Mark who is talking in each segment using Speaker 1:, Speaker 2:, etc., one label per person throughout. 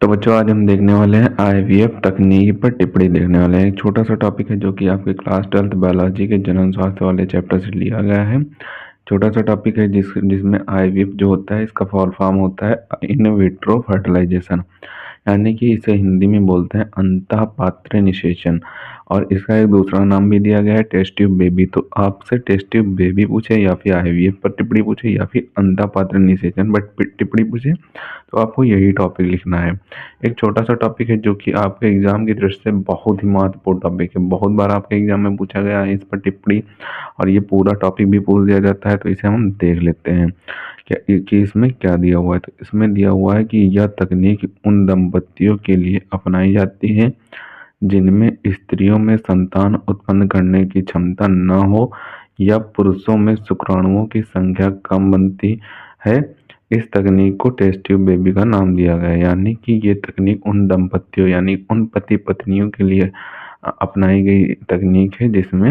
Speaker 1: तो बच्चों आज हम देखने वाले हैं आईवीएफ तकनीक पर टिप्पणी देखने वाले हैं। एक छोटा सा टॉपिक है जो कि आपके क्लास 12th बायोलॉजी के जनन स्वास्थ्य वाले चैप्टर से लिया गया है। छोटा सा टॉपिक है जिसमें आईवीएफ जो होता है इसका फुल फॉर्म होता है इन विट्रो फर्टिलाइजेशन, यानी कि इसे हिंदी में बोलते हैं अंतःपात्र निषेचन। और इसका एक दूसरा नाम भी दिया गया है टेस्ट ट्यूब बेबी। तो आपसे टेस्ट ट्यूब बेबी पूछे या फिर आईवीएफ पर टिप्पणी पूछे या फिर अंतःपात्र निषेचन पर टिप्पणी पूछे तो आपको यही टॉपिक लिखना है। एक छोटा सा टॉपिक है जो कि आपके एग्जाम की दृष्टि से बहुत ही महत्वपूर्ण टॉपिक है। बहुत बार आपके एग्जाम में पूछा गया है इस पर टिप्पणी और ये पूरा टॉपिक भी पूछ दिया जाता है। तो इसे हम देख लेते हैं कि इसमें क्या दिया हुआ है। तो इसमें दिया हुआ है कि यह तकनीक उन दंपतियों के लिए अपनाई जाती है जिनमें स्त्रियों में संतान उत्पन्न करने की क्षमता न हो या पुरुषों में शुक्राणुओं की संख्या कम बनती है। इस तकनीक को टेस्ट ट्यूब बेबी का नाम दिया गया है, यानी कि ये तकनीक उन दंपतियों यानी उन पति पत्नियों के लिए अपनाई गई तकनीक है जिसमें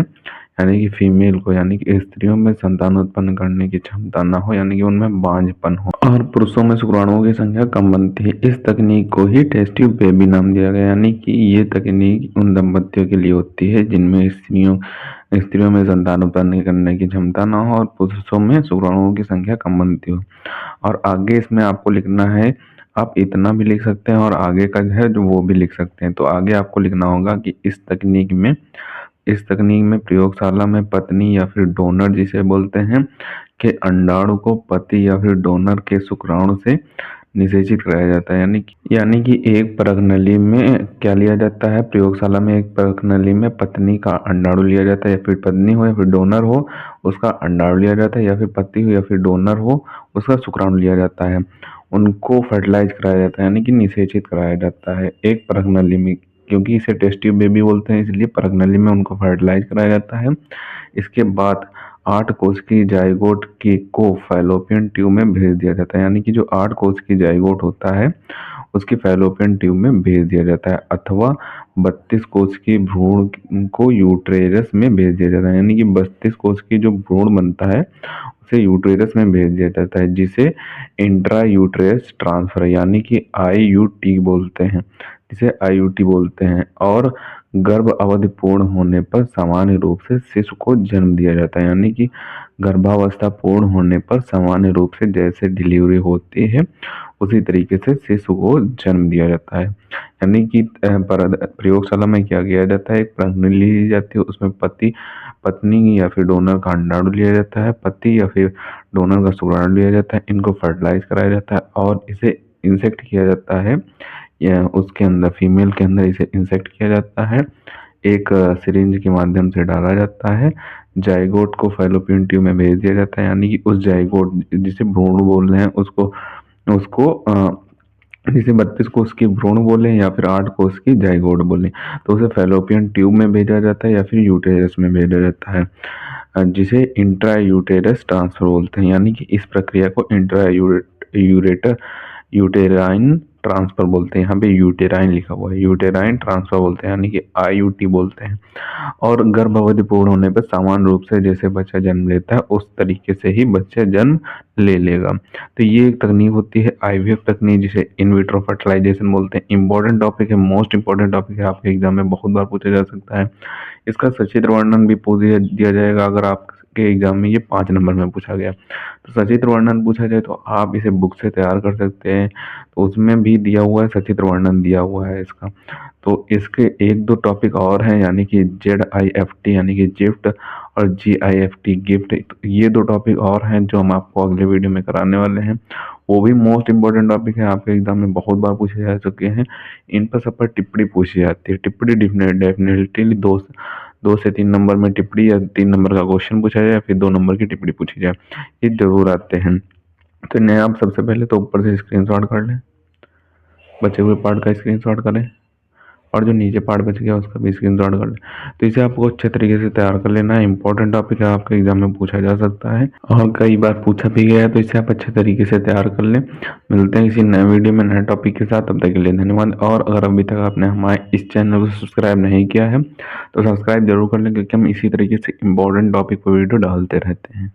Speaker 1: यानी कि फीमेल को यानी कि स्त्रियों में संतान उत्पन्न करने की क्षमता ना हो, यानी कि उनमें बांझपन हो, और पुरुषों में शुक्राणुओं की संख्या कम बनती है। इस तकनीक को ही टेस्ट ट्यूब बेबी नाम दिया गया, यानी कि ये तकनीक उन दंपतियों के लिए होती है जिनमें स्त्रियों में संतान उत्पन्न करने की क्षमता ना हो और पुरुषों में शुक्राणुओं की संख्या कम बनती हो। और आगे इसमें आपको लिखना है, आप इतना भी लिख सकते हैं और आगे का जो है जो वो भी लिख सकते हैं। तो आगे आपको लिखना होगा कि इस तकनीक में प्रयोगशाला में पत्नी या फिर डोनर जिसे बोलते हैं के अंडाणु को पति या फिर डोनर के शुक्राणु से निषेचित कराया जाता है। यानी कि एक परगनली में क्या लिया जाता है, प्रयोगशाला में एक परगनली में पत्नी का अंडाणु लिया जाता है, या फिर पत्नी हो या फिर डोनर हो उसका अंडाणु लिया जाता है, या फिर पति हो या फिर डोनर हो उसका शुक्राणु लिया जाता है। उनको फर्टिलाइज कराया जाता है यानी कि निषेचित कराया जाता है एक परगनली में। क्योंकि इसे टेस्ट ट्यूब बेबी बोलते हैं इसलिए परगनली में उनको फर्टिलाइज कराया जाता है। इसके बाद 8 कोष की जाइगोट को फैलोपियन ट्यूब में भेज दिया जाता है, यानी कि जो 8 कोष की जाइगोट होता है उसकी फैलोपियन ट्यूब में भेज दिया जाता है, अथवा 32 कोष की भ्रूण को यूट्रेरस में भेज दिया जाता है, यानी कि 32 कोष की जो भ्रूण बनता है उसे यूट्रेरस में भेज दिया जाता है, जिसे इंट्रा यूट्रेरस ट्रांसफर यानी कि आईयूटी बोलते हैं, और गर्भ अवधि पूर्ण होने पर सामान्य रूप से शिशु को जन्म दिया जाता है, यानी कि गर्भावस्था पूर्ण होने पर सामान्य रूप से जैसे डिलीवरी होती है उसी तरीके से शिशु को जन्म दिया जाता है। यानी कि प्रयोगशाला में क्या किया जाता है, एक प्रणाली ली जाती है, उसमें पत्नी या फिर डोनर का अंडाणु लिया जाता है, पति या फिर डोनर का शुक्राणु लिया जाता है, इनको फर्टिलाइज कराया जाता है और इसे इंसेक्ट किया जाता है, या उसके अंदर फीमेल के अंदर इसे इंसेक्ट किया जाता है, एक सिरिंज के माध्यम से डाला जाता है, जाइगोट को फैलोपियन ट्यूब में भेज दिया जाता है, यानी कि उस जाइगोट जिसे भ्रूण बोल रहे हैं उसको जिसे 32 कोष की भ्रूण बोले या फिर 8 कोष की जाइगोट बोले तो उसे फैलोपियन ट्यूब में भेजा जाता है या फिर यूटेरस में भेजा जाता है, जिसे इंट्रा यूटेरस ट्रांसफर बोलते हैं, यानी कि इस प्रक्रिया को इंट्रा यूटेराइन ट्रांसफर बोलते हैं। यहाँ पे यूटेराइन लिखा हुआ है, यूटेराइन ट्रांसफर बोलते हैं, यानी कि आईयूटी बोलते हैं। और गर्भ अवधि पूर्ण होने पर सामान्य रूप से जैसे बच्चा जन्म लेता है उस तरीके से ही बच्चा जन्म ले लेगा। तो ये एक तकनीक होती है आईवीएफ तकनीक, जिसे इन विट्रो फर्टिलाइजेशन बोलते हैं। इंपॉर्टेंट टॉपिक है, मोस्ट इंपॉर्टेंट टॉपिक है, आपके एग्जाम में बहुत बार पूछा जा सकता है। इसका सचित्र वर्णन भी पूछ दिया जाएगा अगर आपके एग्जाम में ये 5 नंबर में पूछा गया। तो सचित्र वर्णन पूछा जाए तो आप इसे बुक से तैयार कर सकते हैं, तो उसमें भी दिया हुआ है, सचित्र वर्णन दिया हुआ है इसका। तो इसके 1-2 टॉपिक और हैं, यानी कि ZIFT यानी कि जिफ्ट और GIFT गिफ्ट, ये 2 टॉपिक और हैं जो हम आपको अगले वीडियो में कराने वाले हैं। वो भी मोस्ट इंपॉर्टेंट टॉपिक है, आपके एग्जाम में बहुत बार पूछे जा चुके हैं। इन पर सब पर टिप्पणी पूछी जाती है। टिप्पणी डेफिनेटली 2 से 3 नंबर में टिप्पणी या 3 नंबर का क्वेश्चन पूछा जाए या फिर 2 नंबर की टिप्पणी पूछी जाए, ये जरूर आते हैं। तो इन्हें आप सबसे पहले तो ऊपर से स्क्रीनशॉट कर लें, बचे हुए पार्ट का स्क्रीनशॉट करें और जो नीचे पार्ट बच गया उसका भी स्क्रीनशॉट कर लें। तो इसे आपको अच्छे तरीके से तैयार कर लेना है। इंपॉर्टेंट टॉपिक है, आपके एग्जाम में पूछा जा सकता है और कई बार पूछा भी गया है, तो इसे आप अच्छे तरीके से तैयार कर लें। मिलते हैं किसी नए वीडियो में नए टॉपिक के साथ, तब तक के लिए धन्यवाद। और अगर अभी तक आपने हमारे इस चैनल को सब्सक्राइब नहीं किया है तो सब्सक्राइब जरूर कर लें, क्योंकि हम इसी तरीके से इंपॉर्टेंट टॉपिक पर वीडियो डालते रहते हैं।